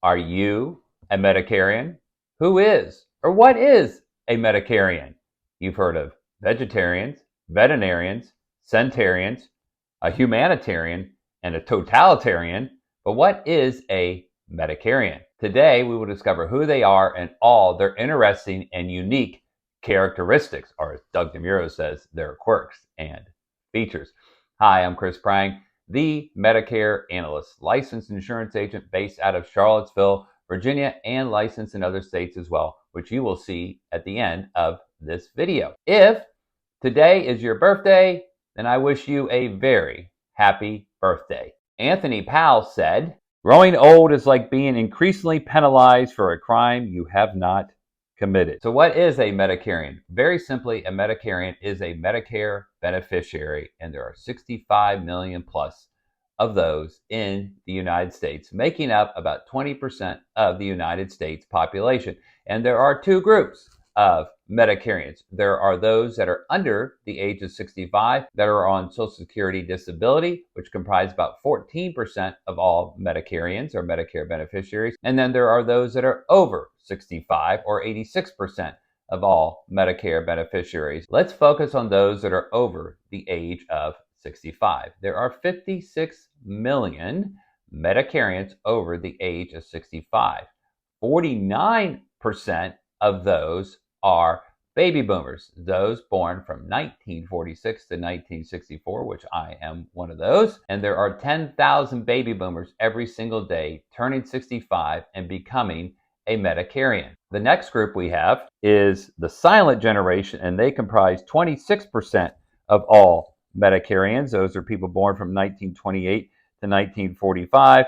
Are you a Medicarian? Who is or what is a Medicarian? You've heard of vegetarians, veterinarians, centarians, a humanitarian, and a totalitarian. But what is a Medicarian? Today, we will discover who they are and all their interesting and unique characteristics, or as Doug DeMuro says, their quirks and features. Hi, I'm Chris Prang, the Medicare analyst, licensed insurance agent based out of Charlottesville, Virginia, and licensed in other states as well, which you will see at the end of this video. If today is your birthday, then I wish you a very happy birthday. Anthony Powell said, "Growing old is like being increasingly penalized for a crime you have not committed." So what is a Medicarian? Very simply, a Medicarian is a Medicare beneficiary, and there are 65 million plus of those in the United States, making up about 20% of the United States population. And there are two groups of Medicarians. There are those that are under the age of 65 that are on Social Security disability, which comprise about 14% of all Medicarians or Medicare beneficiaries. And then there are those that are over 65, or 86% of all Medicare beneficiaries. Let's focus on those that are over the age of 65. There are 56 million Medicarians over the age of 65. 49% of those are baby boomers, those born from 1946 to 1964, which I am one of those. And there are 10,000 baby boomers every single day turning 65 and becoming a Medicarian. The next group we have is the silent generation, and they comprise 26% of all Medicarians. Those are people born from 1928 to 1945.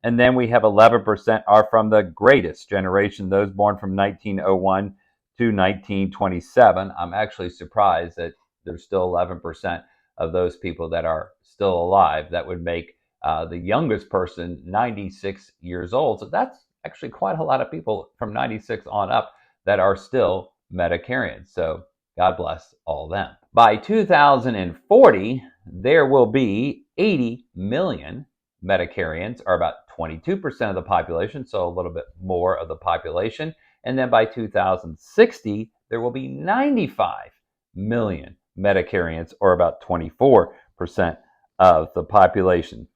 And then we have 11% are from the greatest generation, those born from 1901 to 1927. I'm actually surprised that there's still 11% of those people that are still alive. That would make the youngest person 96 years old. So that's actually quite a lot of people from 96 on up that are still Medicarians. So God bless all them. By 2040, there will be 80 million Medicarians, or about 22% of the population, so a little bit more of the population. And then by 2060, there will be 95 million Medicarians, or about 24% of the population.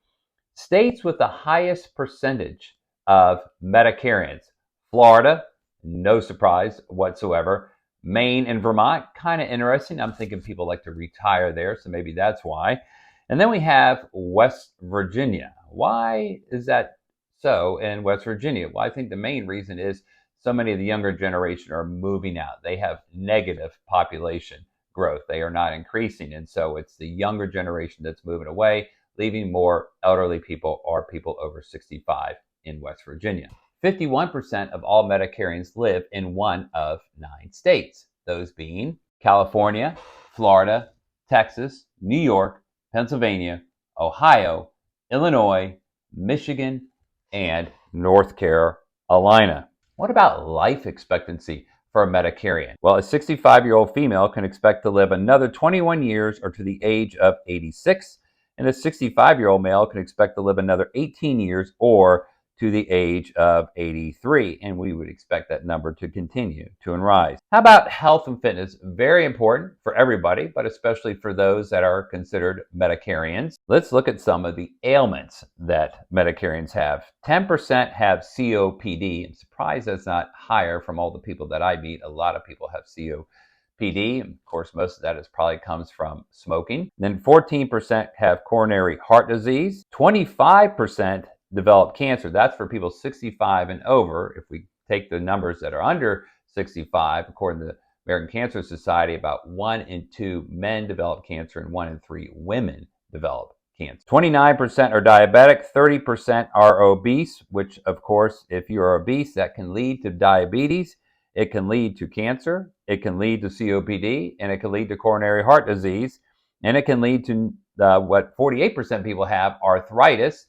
States with the highest percentage of Medicarians: Florida, no surprise whatsoever. Maine and Vermont, kind of interesting. I'm thinking people like to retire there, so maybe that's why. And then we have West Virginia. Why is that so in West Virginia? Well, I think the main reason is so many of the younger generation are moving out. They have negative population growth. They are not increasing. And so it's the younger generation that's moving away, leaving more elderly people or people over 65 in West Virginia. 51% of all Medicarians live in one of 9 states, those being California, Florida, Texas, New York, Pennsylvania, Ohio, Illinois, Michigan, and North Carolina. What about life expectancy for a Medicarian? Well, a 65-year-old female can expect to live another 21 years, or to the age of 86, and a 65-year-old male can expect to live another 18 years, or to the age of 83, and we would expect that number to continue to rise. How about health and fitness? Very important for everybody, but especially for those that are considered Medicarians. Let's look at some of the ailments that Medicarians have. 10% have COPD. I'm surprised that's not higher from all the people that I meet. A lot of people have COPD. Of course, most of that probably comes from smoking. Then 14% have coronary heart disease. 25% develop cancer. That's for people 65 and over. If we take the numbers that are under 65, according to the American Cancer Society, about 1 in 2 men develop cancer and 1 in 3 women develop cancer. 29% are diabetic, 30% are obese, which of course, if you're obese, that can lead to diabetes, it can lead to cancer, it can lead to COPD, and it can lead to coronary heart disease, and it can lead to what 48% of people have, arthritis.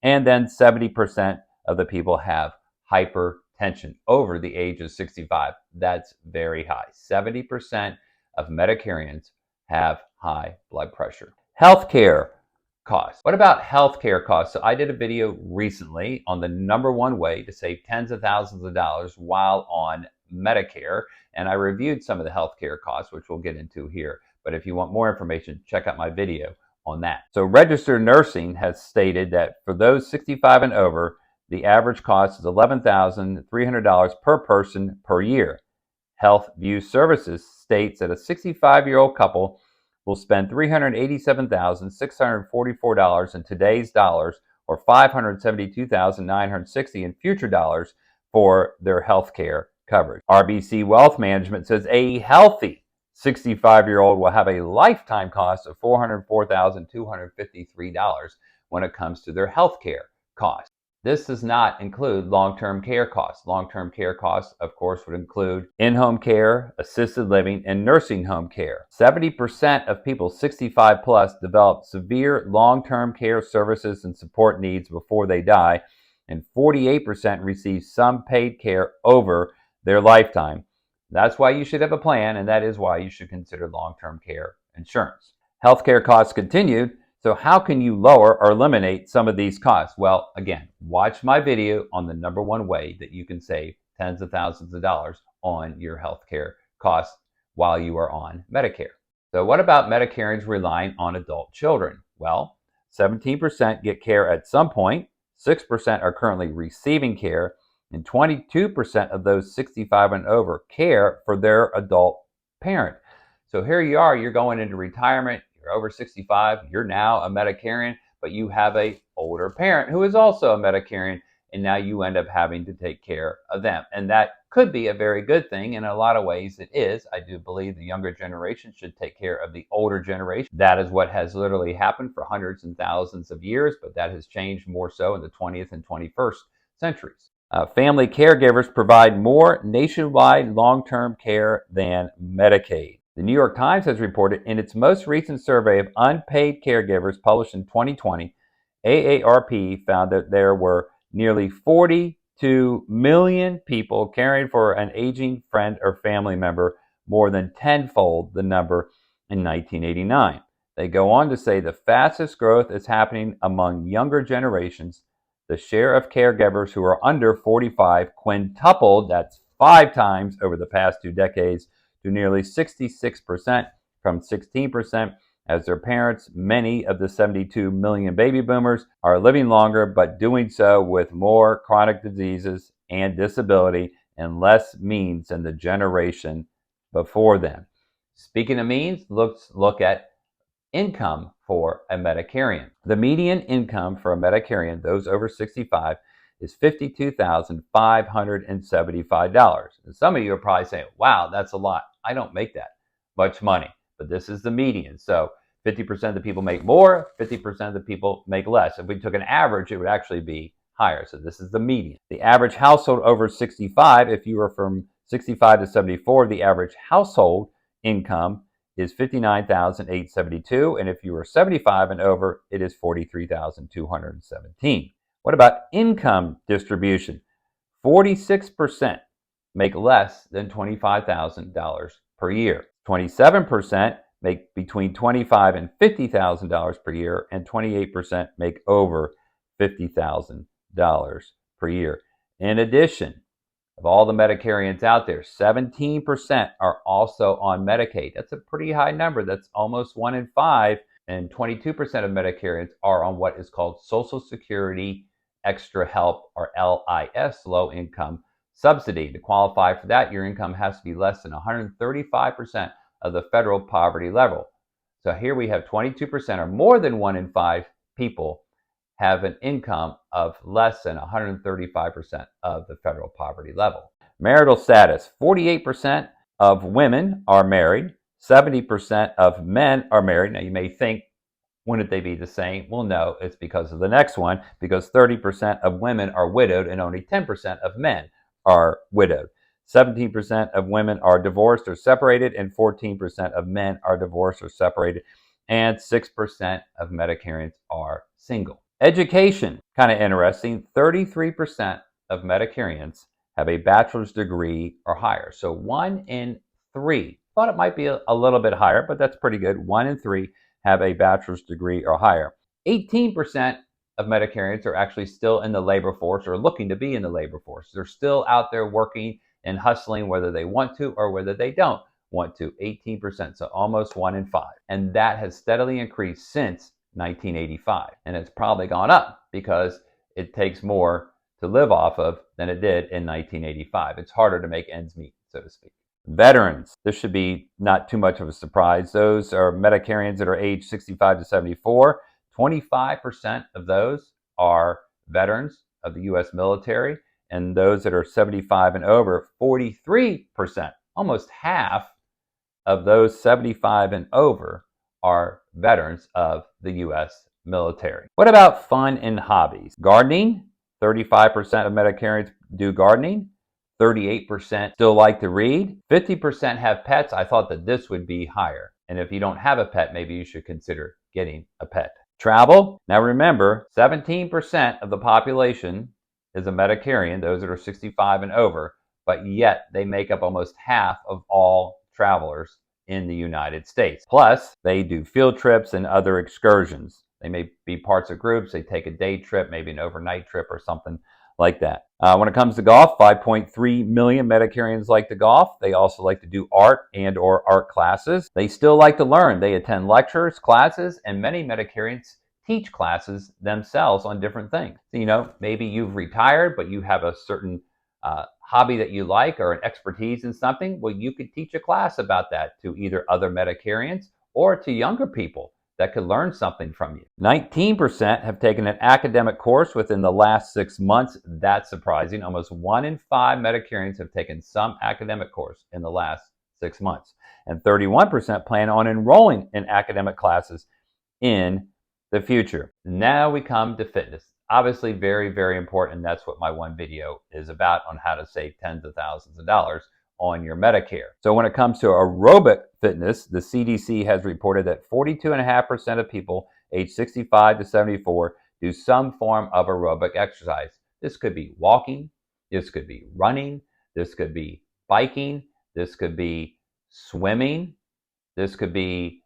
And then 70% of the people have hypertension over the age of 65. That's very high. 70% of Medicarians have high blood pressure. Healthcare. costs. What about healthcare costs? So I did a video recently on the #1 way to save tens of thousands of dollars while on Medicare, and I reviewed some of the healthcare costs, which we'll get into here. But if you want more information, check out my video on that. So Registered Nursing has stated that for those 65 and over, the average cost is $11,300 per person per year. Health View Services states that a 65-year-old couple will spend $387,644 in today's dollars or $572,960 in future dollars for their health care coverage. RBC Wealth Management says a healthy 65-year-old will have a lifetime cost of $404,253 when it comes to their health care costs. This does not include long-term care costs. Long-term care costs, of course, would include in-home care, assisted living, and nursing home care. 70% of people 65 plus develop severe long-term care services and support needs before they die, and 48% receive some paid care over their lifetime. That's why you should have a plan, and that is why you should consider long-term care insurance. Healthcare costs continued. So how can you lower or eliminate some of these costs? Well, again, watch my video on the #1 way that you can save tens of thousands of dollars on your healthcare costs while you are on Medicare. So what about Medicarians relying on adult children? Well, 17% get care at some point, 6% are currently receiving care, and 22% of those 65 and over care for their adult parent. So here you are, you're going into retirement, you're over 65, you're now a Medicarian, but you have a older parent who is also a Medicarian, and now you end up having to take care of them. And that could be a very good thing. In a lot of ways it is. I do believe the younger generation should take care of the older generation. That is what has literally happened for hundreds and thousands of years, but that has changed more so in the 20th and 21st centuries. Family caregivers provide more nationwide long-term care than Medicaid. The New York Times has reported in its most recent survey of unpaid caregivers published in 2020, AARP found that there were nearly 42 million people caring for an aging friend or family member, more than tenfold the number in 1989. They go on to say the fastest growth is happening among younger generations. The share of caregivers who are under 45 quintupled, that's 5 times over the past 2 decades, to nearly 66% from 16%, as their parents, many of the 72 million baby boomers, are living longer, but doing so with more chronic diseases and disability and less means than the generation before them. Speaking of means, let's look at income for a Medicarian. The median income for a Medicarian, those over 65, is $52,575. And some of you are probably saying, wow, that's a lot. I don't make that much money, but this is the median. So 50% of the people make more, 50% of the people make less. If we took an average, it would actually be higher. So this is the median. The average household over 65, if you were from 65 to 74, the average household income is $59,872, and if you are 75 and over, it is $43,217. What about income distribution? 46% make less than $25,000 per year. 27% make between $25,000 and $50,000 per year, and 28% make over $50,000 per year. In addition, of all the Medicarians out there, 17% are also on Medicaid. That's a pretty high number. That's almost 1 in 5. And 22% of Medicarians are on what is called Social Security Extra Help, or LIS, low income subsidy. To qualify for that, your income has to be less than 135% of the federal poverty level. So here we have 22%, or more than 1 in 5 people have an income of less than 135% of the federal poverty level. Marital status: 48% of women are married, 70% of men are married. Now you may think, wouldn't they be the same? Well, no, it's because of the next one, because 30% of women are widowed and only 10% of men are widowed. 17% of women are divorced or separated, and 14% of men are divorced or separated, and 6% of Medicarians are single. Education, kind of interesting. 33% of Medicarians have a bachelor's degree or higher. So 1 in 3. Thought it might be a little bit higher, but that's pretty good. 1 in 3 have a bachelor's degree or higher. 18% of Medicarians are actually still in the labor force or looking to be in the labor force. They're still out there working and hustling whether they want to or whether they don't want to. 18%, so almost 1 in 5. And that has steadily increased since 1985. And it's probably gone up because it takes more to live off of than it did in 1985. It's harder to make ends meet, so to speak. Veterans. This should be not too much of a surprise. Those are Medicarians that are age 65 to 74. 25% of those are veterans of the U.S. military, and those that are 75 and over, 43%, almost half of those 75 and over are veterans of the U.S. military. What about fun and hobbies? Gardening, 35% of Medicarians do gardening. 38% still like to read. 50% have pets. I thought that this would be higher. And if you don't have a pet, maybe you should consider getting a pet. Travel. Now remember, 17% of the population is a Medicarian, those that are 65 and over, but yet they make up almost half of all travelers in the United States. Plus, they do field trips and other excursions. They may be parts of groups. They take a day trip, maybe an overnight trip or something like that. When it comes to golf, 5.3 million Medicarians like to golf. They also like to do art and or art classes. They still like to learn. They attend lectures, classes, and many Medicarians teach classes themselves on different things. So, maybe you've retired, but you have a certain hobby that you like or an expertise in something. Well, you could teach a class about that to either other Medicarians or to younger people that could learn something from you. 19% have taken an academic course within the last 6 months. That's surprising. Almost 1 in 5 Medicarians have taken some academic course in the last 6 months. And 31% plan on enrolling in academic classes in the future. Now we come to fitness. Obviously very, very important. And that's what my one video is about, on how to save tens of thousands of dollars on your Medicare. So when it comes to aerobic fitness, the CDC has reported that 42.5% of people age 65 to 74 do some form of aerobic exercise. This could be walking, this could be running, this could be biking, this could be swimming, this could be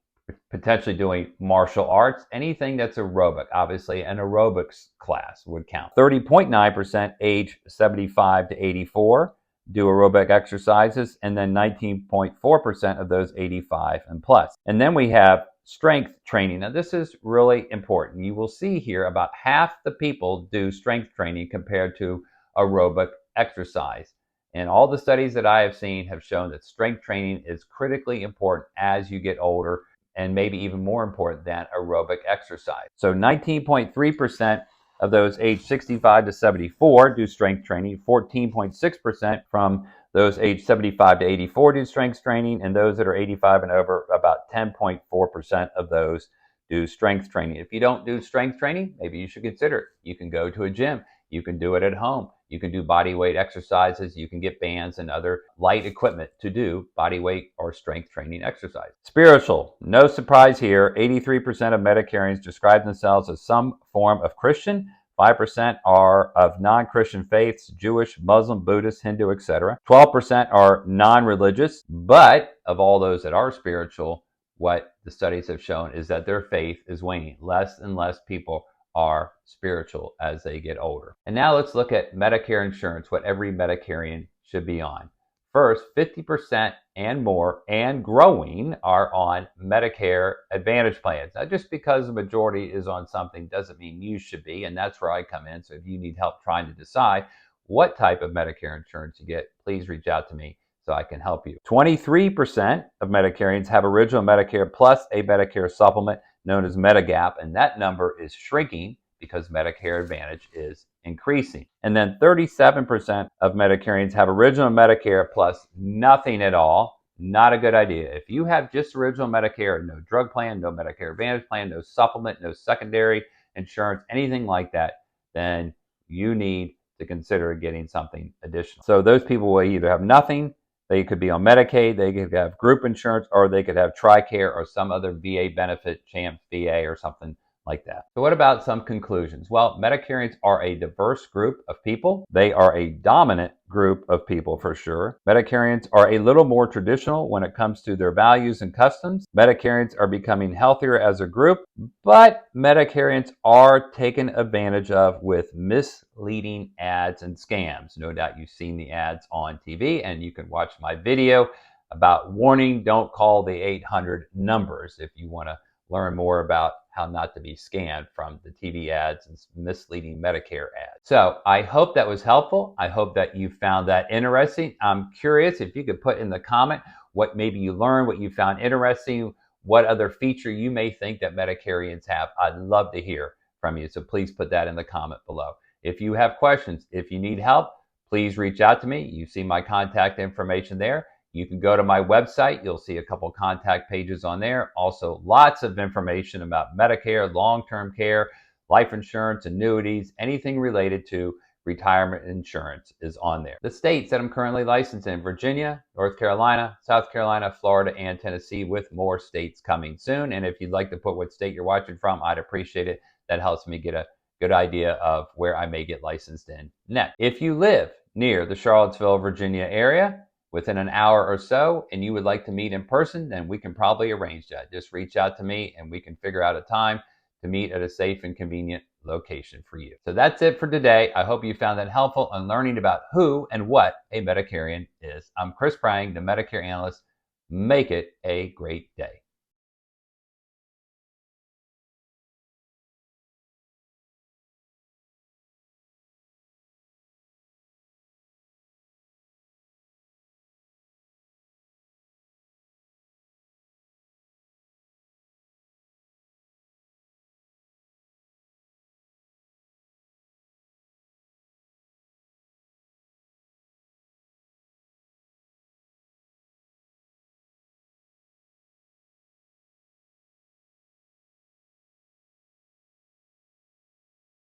potentially doing martial arts, anything that's aerobic. Obviously, an aerobics class would count. 30.9% age 75 to 84 do aerobic exercises, and then 19.4% of those 85 and plus. And then we have strength training. Now, this is really important. You will see here about half the people do strength training compared to aerobic exercise. And all the studies that I have seen have shown that strength training is critically important as you get older, and maybe even more important than aerobic exercise. So 19.3% of those aged 65 to 74 do strength training. 14.6% from those aged 75 to 84 do strength training. And those that are 85 and over, about 10.4% of those do strength training. If you don't do strength training, maybe you should consider it. You can go to a gym. You can do it at home. You can do body weight exercises. You can get bands and other light equipment to do body weight or strength training exercise. Spiritual, no surprise here. 83% of Medicarians describe themselves as some form of Christian. 5% are of non-Christian faiths, Jewish, Muslim, Buddhist, Hindu, etc. 12% are non-religious, but of all those that are spiritual, what the studies have shown is that their faith is waning. Less and less people are spiritual as they get older. And now let's look at Medicare insurance, what every Medicarian should be on. First, 50% and more and growing are on Medicare Advantage plans. Now, just because the majority is on something doesn't mean you should be, and that's where I come in. So if you need help trying to decide what type of Medicare insurance you get, please reach out to me so I can help you. 23% of Medicarians have original Medicare plus a Medicare supplement known as Medigap, and that number is shrinking because Medicare Advantage is increasing. And then 37% of Medicarians have original Medicare plus nothing at all. Not a good idea. If you have just original Medicare, no drug plan, no Medicare Advantage plan, no supplement, no secondary insurance, anything like that, then you need to consider getting something additional. So those people will either have nothing, they could be on Medicaid, they could have group insurance, or they could have TRICARE or some other VA benefit, CHAMP VA or something like that. So what about some conclusions? Well, Medicarians are a diverse group of people. They are a dominant group of people for sure. Medicarians are a little more traditional when it comes to their values and customs. Medicarians are becoming healthier as a group, but Medicarians are taken advantage of with misleading ads and scams. No doubt you've seen the ads on TV, and you can watch my video about warning, don't call the 800 numbers if you want to learn more about how not to be scammed from the TV ads and misleading Medicare ads. So I hope that was helpful. I hope that you found that interesting. I'm curious if you could put in the comment what maybe you learned, what you found interesting, what other feature you may think that Medicarians have. I'd love to hear from you. So please put that in the comment below. If you have questions, if you need help, please reach out to me. You see my contact information there. You can go to my website. You'll see a couple contact pages on there. Also, lots of information about Medicare, long-term care, life insurance, annuities, anything related to retirement insurance is on there. The states that I'm currently licensed in: Virginia, North Carolina, South Carolina, Florida, and Tennessee, with more states coming soon. And if you'd like to put what state you're watching from, I'd appreciate it. That helps me get a good idea of where I may get licensed in next. If you live near the Charlottesville, Virginia area, within an hour or so, and you would like to meet in person, then we can probably arrange that. Just reach out to me and we can figure out a time to meet at a safe and convenient location for you. So that's it for today. I hope you found that helpful in learning about who and what a Medicarian is. I'm Chris Prang, the Medicare analyst. Make it a great day.